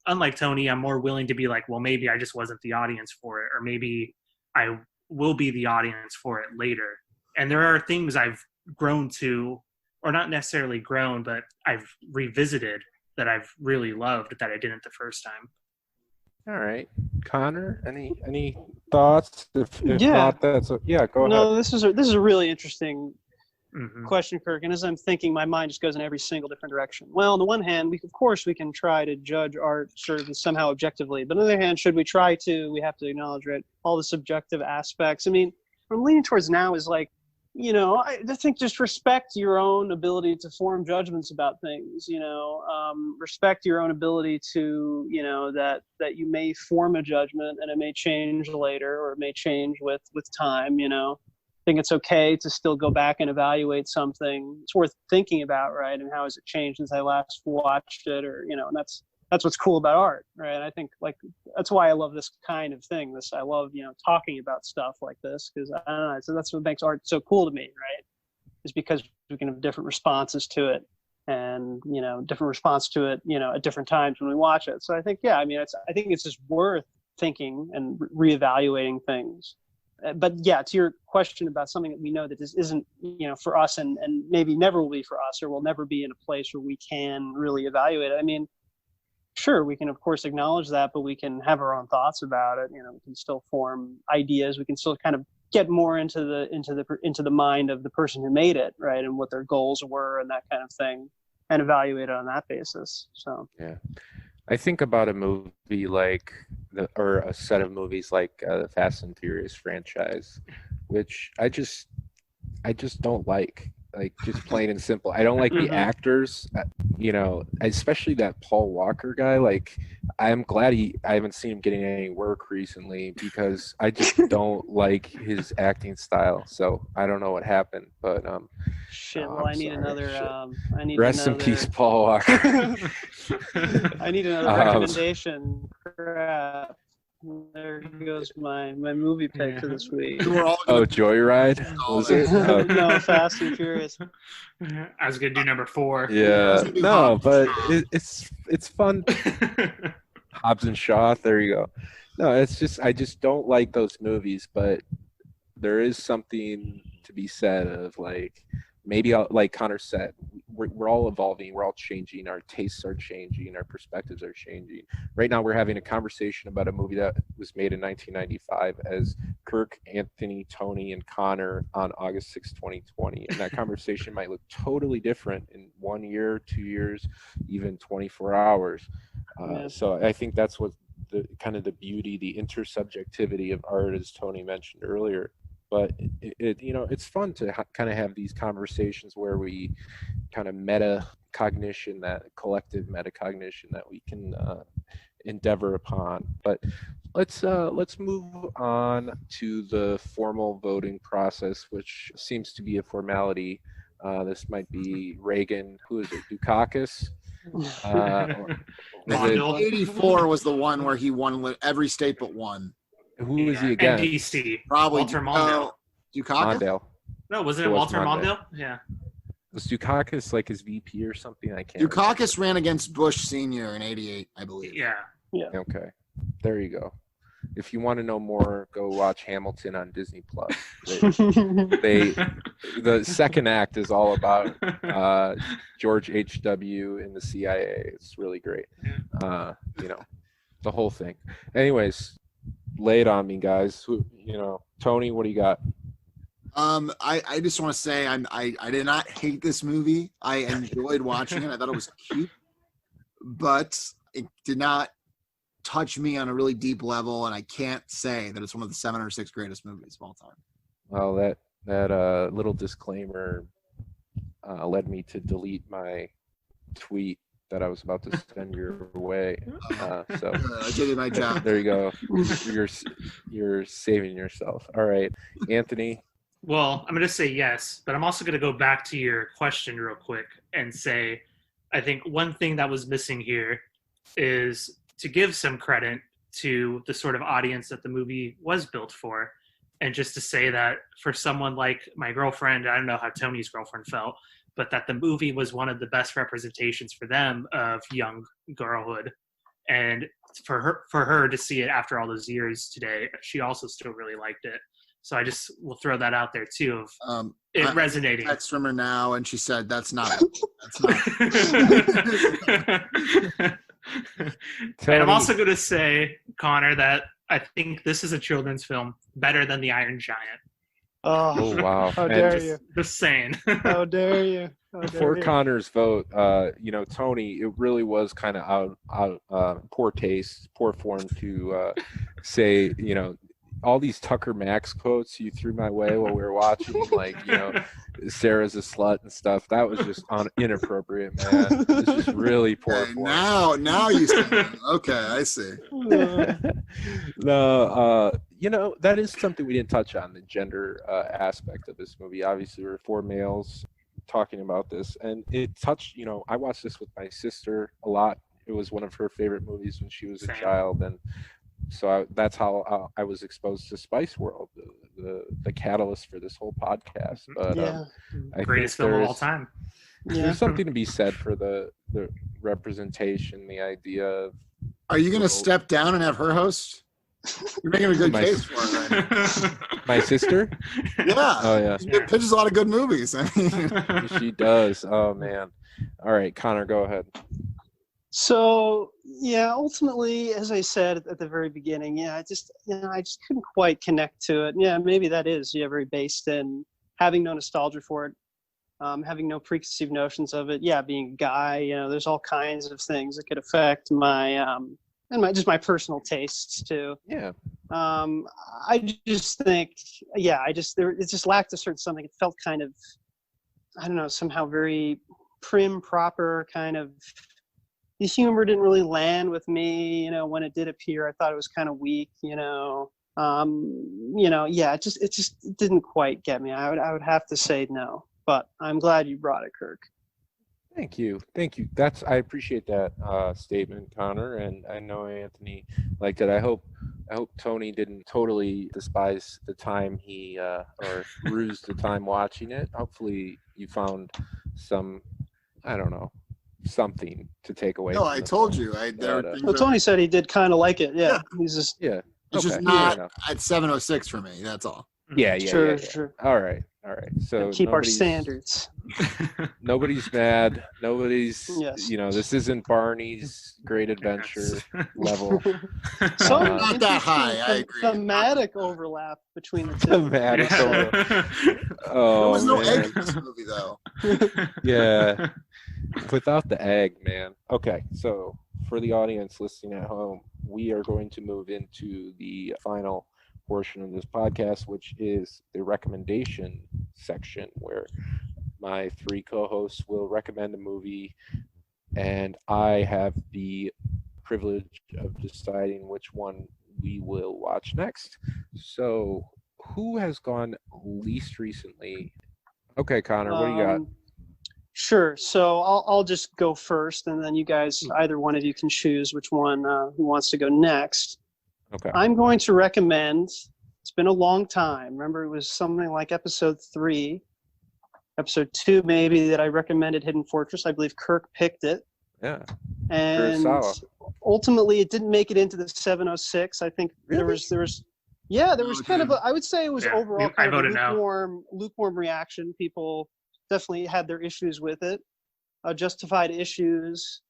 unlike Tony, I'm more willing to be like, well, maybe I just wasn't the audience for it, or maybe I will be the audience for it later. And there are things I've grown to, or not necessarily grown, but I've revisited that I've really loved that I didn't the first time. All right, Connor, any thoughts? If Yeah. not, go ahead. No, this is a really interesting question, Kirk. And as I'm thinking, my mind just goes in every single different direction. Well, on the one hand, we can try to judge art sort of somehow objectively. But on the other hand, should we try to, we have to acknowledge, right, all the subjective aspects. I mean, what I'm leaning towards now is like, I think just respect your own ability to form judgments about things, respect your own ability to, that you may form a judgment and it may change later, or it may change with time, I think it's okay to still go back and evaluate something. It's worth thinking about, right? And how has it changed since I last watched it, or, and that's what's cool about art, right? And I think that's why I love this kind of thing. I love, talking about stuff like this, because I don't know. So that's what makes art so cool to me, right? Is because we can have different responses to it, and different response to it, at different times when we watch it. So I think, I think it's just worth thinking and reevaluating things. But yeah, to your question about something that we know that this isn't, for us, and maybe never will be for us, or will never be in a place where we can really evaluate it. I mean, sure, we can of course acknowledge that, but we can have our own thoughts about it. We can still form ideas. We can still kind of get more into the mind of the person who made it, right, and what their goals were and that kind of thing, and evaluate it on that basis. So yeah, I think about a movie like or a set of movies like the Fast and Furious franchise, which I just don't like just plain and simple. I don't like the actors, especially that Paul Walker guy. Like, I'm glad I haven't seen him getting any work recently, because I just don't like his acting style. So I don't know what happened, but well, I need another. Rest in peace, Paul Walker. I need another recommendation. Crap. There goes my movie pick for this week. Joyride? Was it? No, Fast and Furious. I was gonna do number 4. Yeah, no, but it's fun. Hobbs and Shaw. There you go. No, it's just I just don't like those movies, but there is something to be said of maybe like Connor said, we're all evolving, we're all changing, our tastes are changing, our perspectives are changing. Right now we're having a conversation about a movie that was made in 1995 as Kirk, Anthony, Tony, and Connor on August 6, 2020. And that conversation might look totally different in 1 year, 2 years, even 24 hours. So I think that's what the kind of the beauty, the intersubjectivity of art, as Tony mentioned earlier. But it's fun to kind of have these conversations where we kind of metacognition, that collective metacognition that we can endeavor upon. But let's move on to the formal voting process, which seems to be a formality. This might be Reagan. Who is it? Dukakis? 84 was the one where he won every state but one. Who is he again? NDC. Probably Walter Mondale. Dukakis? No, wasn't it Walter Mondale? Yeah. Was Dukakis like his VP or something? I can't. Dukakis ran against Bush Sr. in '88, I believe. Yeah. Okay. There you go. If you want to know more, go watch Hamilton on Disney Plus. The second act is all about George H.W. in the CIA. It's really great. The whole thing. Anyways, lay it on me, guys. Tony, what do you got? I just want to say I did not hate this movie. I enjoyed watching it. I thought it was cute, but it did not touch me on a really deep level, and I can't say that it's one of the 7 or 6 greatest movies of all time. Well, that little disclaimer led me to delete my tweet that I was about to send your way. So I did my job. There you go. You're saving yourself. All right, Anthony. Well, I'm going to say yes, but I'm also going to go back to your question real quick and say, I think one thing that was missing here is to give some credit to the sort of audience that the movie was built for. And just to say that for someone like my girlfriend, I don't know how Tony's girlfriend felt, but that the movie was one of the best representations for them of young girlhood. And for her to see it after all those years today, she also still really liked it. So I just will throw that out there too of it resonating. Text from her now, and she said, "That's not." And I'm also going to say, Connor, that I think this is a children's film better than The Iron Giant. Oh wow! How dare you? Just saying. How dare you? For Connor's vote, Tony, it really was kind of out poor taste, poor form to say, all these Tucker Max quotes you threw my way while we were watching, like, Sarah's a slut and stuff. That was just inappropriate, man. It's just really poor form. Now you say, okay, I see. No, that is something we didn't touch on, the gender aspect of this movie. Obviously, there were 4 males talking about this, and it touched, I watched this with my sister a lot. It was one of her favorite movies when she was a child, and so that's how I was exposed to Spice World, the catalyst for this whole podcast. But greatest film of all time. There's something to be said for the representation, the idea of. Are you going to step down and have her host? You're making a good case for it. Right? My sister? Yeah. Oh yeah. She pitches a lot of good movies. She does. Oh man. All right, Connor, go ahead. So ultimately, as I said at the very beginning, I just couldn't quite connect to it. Yeah, maybe that is very based in having no nostalgia for it, having no preconceived notions of it. Yeah, being a guy, there's all kinds of things that could affect my and my personal tastes too. Yeah. I just think, it just lacked a certain something. It felt kind of, I don't know, somehow very prim, proper kind of. The humor didn't really land with me, when it did appear. I thought it was kind of weak, it just didn't quite get me. I would have to say no, but I'm glad you brought it, Kirk. Thank you. I appreciate that statement, Connor, and I know Anthony liked it. I hope Tony didn't totally despise the time he or ruse the time watching it. Hopefully you found some, I don't know, something to take away. No, I told you. Tony said he did kind of like it. Yeah. He's just It's just not at 7:06 for me. That's all. Yeah. Sure. All right. So keep our standards. Nobody's mad. Nobody's. This isn't Barney's Great Adventure level. So not that high. I agree. Thematic overlap between the two. Thematic overlap. Oh, there was no egg in this movie, though. Yeah. Without the egg, man. Okay, so for the audience listening at home, we are going to move into the final portion of this podcast, which is the recommendation section, where my 3 co-hosts will recommend a movie, and I have the privilege of deciding which one we will watch next. So, who has gone least recently? Okay, Connor, what do you got? Sure. So I'll just go first, and then you guys, either one of you, can choose which one who wants to go next. Okay. I'm going to recommend. It's been a long time. Remember, it was something like episode 3, episode 2 maybe, that I recommended Hidden Fortress. I believe Kirk picked it. Yeah. And ultimately, it didn't make it into the 706. I think there was kind of I would say it was overall kind of a lukewarm reaction. People definitely had their issues with it, justified issues,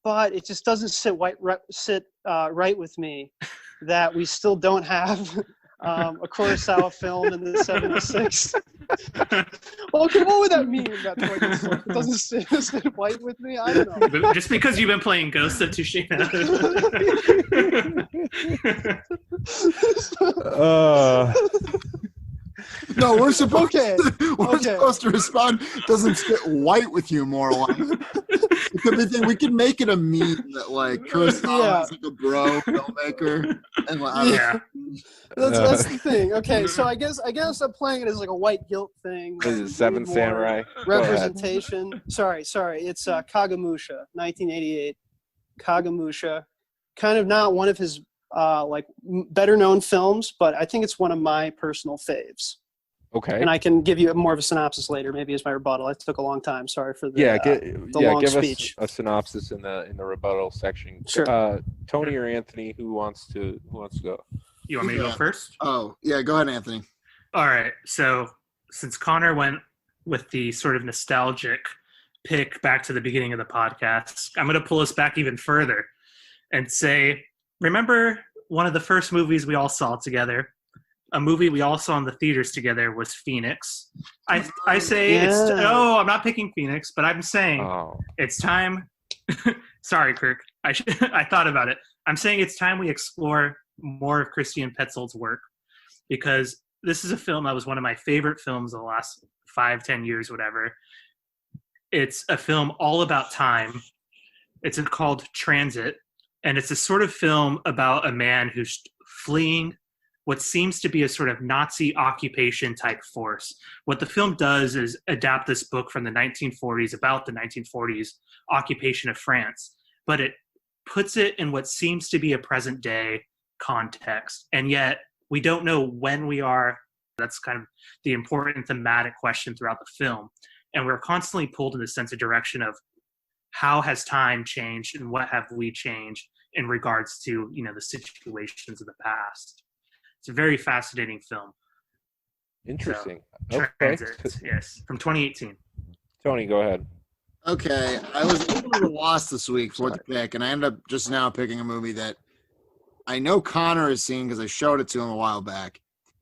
but it just doesn't sit right with me that we still don't have a Kurosawa film in the 706. Well, okay, what would that mean? It doesn't sit right with me? I don't know. Just because you've been playing Ghost of Tsushima. No, we're supposed to respond. Doesn't sit white with you, more like. It could be we could make it a meme that like Kurosawa is like a bro filmmaker, and that's the thing. Okay, so I guess I'm playing it as like a white guilt thing. This is Seven Samurai representation. Sorry. It's Kagemusha, 1988. Kagemusha, kind of not one of his better known films, but I think it's one of my personal faves. Okay. And I can give you more of a synopsis later, maybe as my rebuttal. It took a long time. Sorry for the long give speech. us a synopsis in the rebuttal section. Sure. Tony or Anthony, who wants to go? You want me to go first? Oh, yeah, go ahead, Anthony. All right. So since Connor went with the sort of nostalgic pick back to the beginning of the podcast, I'm going to pull us back even further and say, remember one of the first movies we all saw together? A movie we all saw in the theaters together was Phoenix. I say I'm not picking Phoenix, but I'm saying it's time. Sorry, Kirk. I thought about it. I'm saying it's time we explore more of Christian Petzold's work, because this is a film that was one of my favorite films of the last 5-10 years, whatever. It's a film all about time. It's called Transit, and it's a sort of film about a man who's fleeing what seems to be a sort of Nazi occupation type force. What the film does is adapt this book from the 1940s about the 1940s occupation of France, but it puts it in what seems to be a present day context. And yet we don't know when we are. That's kind of the important thematic question throughout the film. And we're constantly pulled in the sense of direction of how has time changed and what have we changed in regards to, the situations of the past. It's a very fascinating film. Interesting. So, Transit, yes, from 2018. Tony, go ahead. Okay, I was a little lost this week for what to pick, and I ended up just now picking a movie that I know Connor has seen because I showed it to him a while back.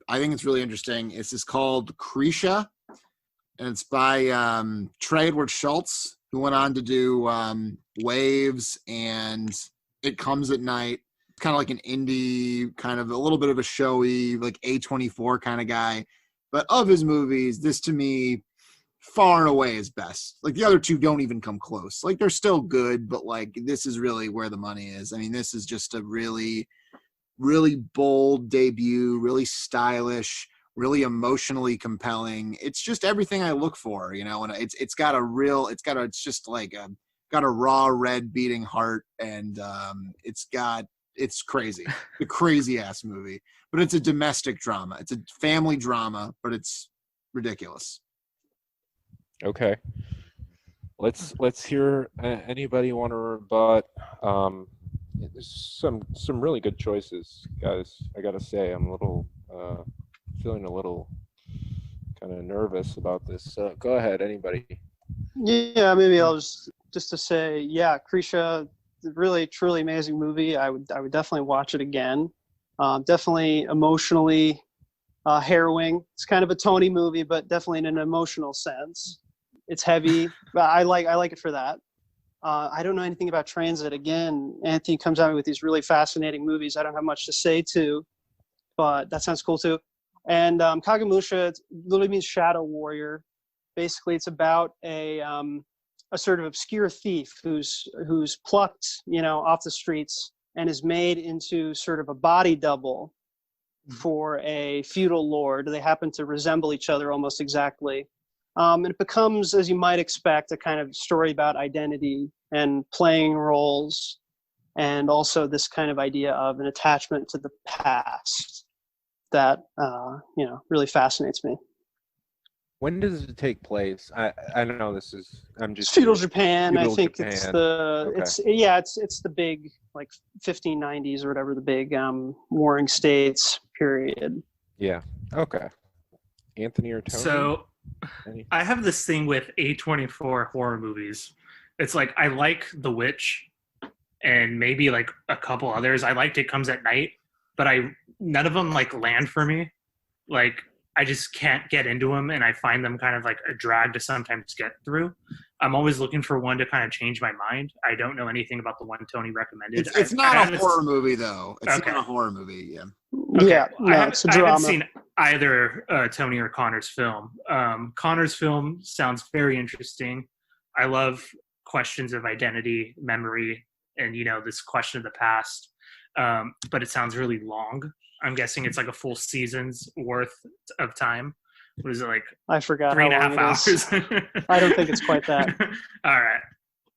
I think it's really interesting. It's called Krisha, and it's by Trey Edward Schultz, who went on to do Waves and It Comes at Night. Kind of like an indie, kind of a little bit of a showy, like A24 kind of guy. But of his movies, this to me, far and away is best. Like the other two don't even come close. Like they're still good, but like this is really where the money is. I mean, this is just a really, really bold debut, really stylish, really emotionally compelling. It's just everything I look for, and it's just like got a raw red beating heart, and it's crazy. The crazy ass movie. But it's a domestic drama. It's a family drama, but it's ridiculous. Okay. Let's hear anybody want to rebut. There's some really good choices, guys. I got to say, I'm a little feeling a little kind of nervous about this. Go ahead, anybody. Yeah, maybe I'll just to say, yeah, Krisha, really truly amazing movie. I would definitely watch it again. Definitely emotionally harrowing. It's kind of a Tony movie, but definitely in an emotional sense. It's heavy, but I like it for that. I don't know anything about Transit. Again, Anthony comes at me with these really fascinating movies I don't have much to say to, but that sounds cool too. And Kagemusha literally means shadow warrior. Basically, it's about a sort of obscure thief who's plucked, off the streets and is made into sort of a body double for a feudal lord. They happen to resemble each other almost exactly. And it becomes, as you might expect, a kind of story about identity and playing roles, and also this kind of idea of an attachment to the past that, really fascinates me. When does it take place? I don't know. It's feudal Japan. Feudal I think Japan. It's the big, like 1590s or whatever, the big warring states period. Yeah. Okay. Anthony or Tony? So I have this thing with A24 horror movies. It's like I like The Witch and maybe like a couple others. I liked It Comes at Night, but none of them like land for me. Like I just can't get into them, and I find them kind of like a drag to sometimes get through. I'm always looking for one to kind of change my mind. I don't know anything about the one Tony recommended. It's not a horror movie, though. It's not a horror movie, yeah. Okay. Yeah, no, it's a drama. I haven't seen either Tony or Connor's film. Connor's film sounds very interesting. I love questions of identity, memory, and, this question of the past. But it sounds really long. I'm guessing it's like a full season's worth of time. What is it, like? I forgot. 3.5 hours. I don't think it's quite that. All right.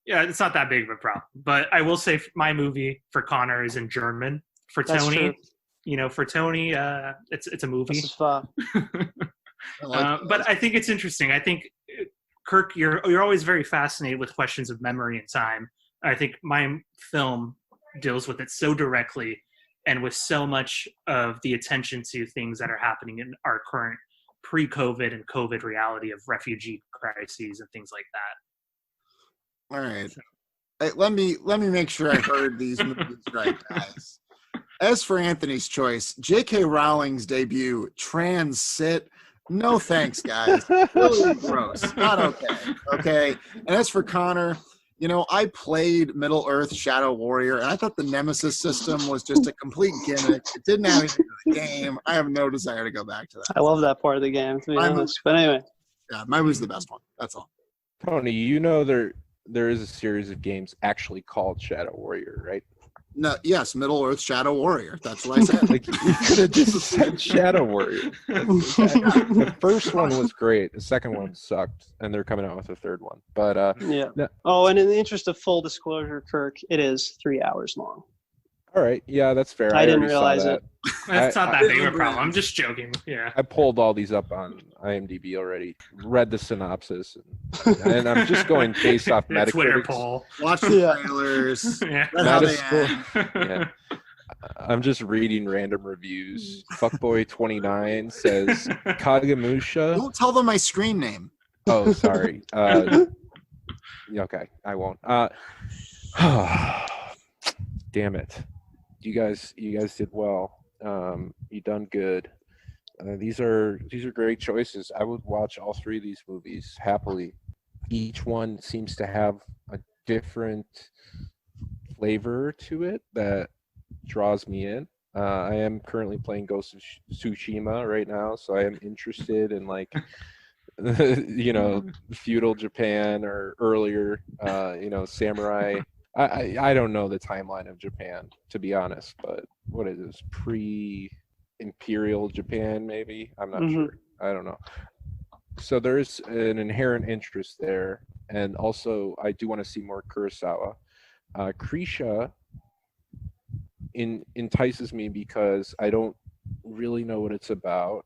Yeah, it's not that big of a problem. But I will say my movie for Connor is in German. For That's Tony, true. for Tony, it's a movie. This is fun. But I think it's interesting. I think, Kirk, you're always very fascinated with questions of memory and time. I think my film deals with it so directly and with so much of the attention to things that are happening in our current pre-COVID and COVID reality of refugee crises and things like that. All right. Hey, let me make sure I heard these movies right, guys. As for Anthony's choice, J.K. Rowling's debut, Transit. No thanks, guys. Really gross. Not okay. Okay. And as for Connor, I played Middle Earth Shadow Warrior, and I thought the Nemesis system was just a complete gimmick. It didn't have anything to do with the game. I have no desire to go back to that. I love that part of the game, to be honest. But anyway. Yeah, mine was the best one. That's all. Tony, there is a series of games actually called Shadow Warrior, right? No, yes, Middle Earth Shadow Warrior. That's what I said. Like, you could have just said Shadow Warrior. The first one was great. The second one sucked, and they're coming out with a third one. But yeah. Oh, and in the interest of full disclosure, Kirk, it is 3 hours long. All right, yeah, that's fair. I didn't realize it. That's not that big of a problem. I'm just joking. Yeah. I pulled all these up on IMDb already. Read the synopsis, and I'm just going based off Metacritic. Twitter poll. Watch the trailers. Yeah. Yeah. I'm just reading random reviews. Fuckboy29 says Kagamusha. Don't tell them my screen name. Oh, sorry. Okay, I won't. Damn it. You guys did well. You done good. These are great choices. I would watch all three of these movies happily. Each one seems to have a different flavor to it that draws me in. I am currently playing Ghost of Tsushima right now, so I am interested in feudal Japan or earlier, samurai. I don't know the timeline of Japan, to be honest, but what is this, pre-imperial Japan, maybe? I'm not sure. I don't know. So there's an inherent interest there, and also I do want to see more Kurosawa. Krisha entices me because I don't really know what it's about.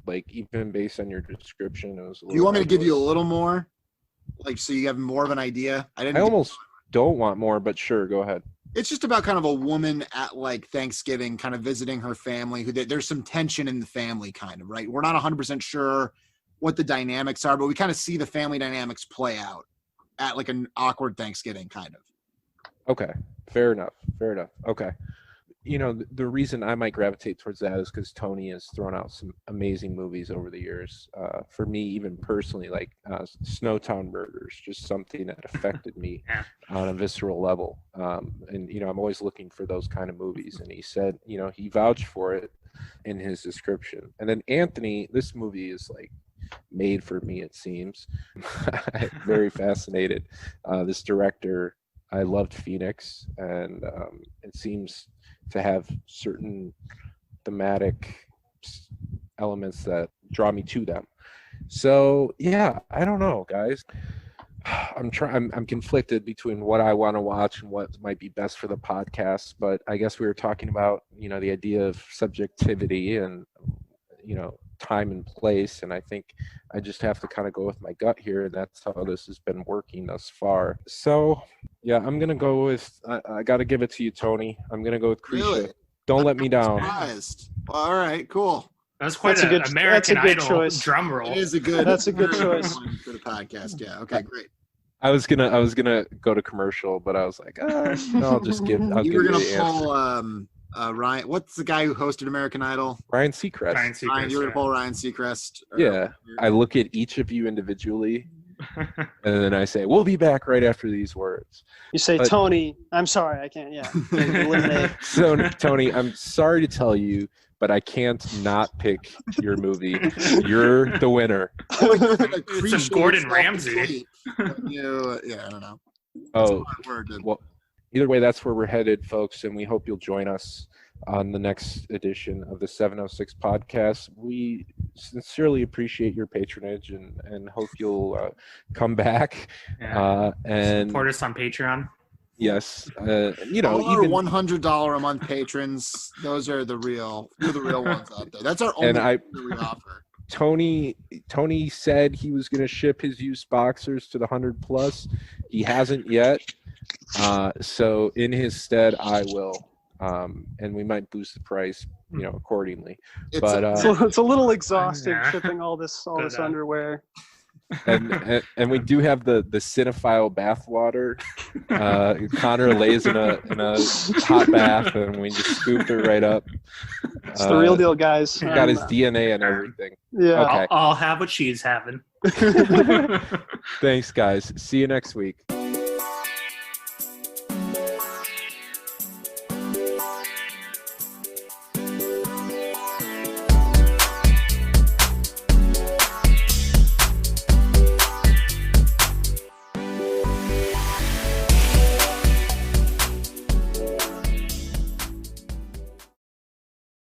Like, even based on your description, it was. Do you want me to give you a little more, so you have more of an idea? I almost don't want more, but sure, go ahead. It's just about kind of a woman at Thanksgiving, kind of visiting her family. There's some tension in the family, kind of, right? We're not 100% sure what the dynamics are, but we kind of see the family dynamics play out at an awkward Thanksgiving, kind of. Okay, fair enough. Okay. The reason I might gravitate towards that is because Tony has thrown out some amazing movies over the years. For me, even personally, Snowtown Murders, just something that affected me on a visceral level. And I'm always looking for those kind of movies. And he said, he vouched for it in his description. And then Anthony, this movie is made for me, it seems. I'm very fascinated. This director, I loved Phoenix, and it seems to have certain thematic elements that draw me to them. So yeah, I don't know, guys. I'm conflicted between what I want to watch and what might be best for the podcast. But I guess we were talking about the idea of subjectivity and time and place, and I think I just have to kind of go with my gut here, and that's how this has been working thus far. So yeah, I'm gonna go with I gotta give it to you, Tony. I'm gonna go with Krisha. Really? Don't let me down. Surprised. All right, cool. That's quite an American Idol choice. Drum roll. It is a good. That's a good choice for the podcast. Yeah. Okay. Great. I was gonna go to commercial, but I was like, no, I'll just give. You were gonna pull Ryan. What's the guy who hosted American Idol? Ryan Seacrest. Ryan, you were gonna pull Ryan Seacrest. Yeah. I look at each of you individually, and then I say, "We'll be back right after these words." You say, Tony. I'm sorry, I can't. Yeah. Eliminate. So, Tony, I'm sorry to tell you, but I can't not pick your movie. You're the winner. It's Gordon Ramsay. Yeah, I don't know. Oh, well, either way, that's where we're headed, folks, and we hope you'll join us on the next edition of the 706 podcast. We sincerely appreciate your patronage and hope you'll come back and support us on Patreon. Yes, even $100 a month patrons, those are the real ones out there. That's our only thing that we offer. Tony said he was going to ship his used boxers to the 100+. He hasn't yet. So in his stead, I will. And we might boost the price, accordingly. It's a little exhausting shipping all this underwear. And we do have the cinephile bathwater. Connor lays in a hot bath, and we just scoop it right up. It's the real deal, guys. Got his DNA and everything. Yeah. Okay. I'll have what she's having. Thanks, guys. See you next week.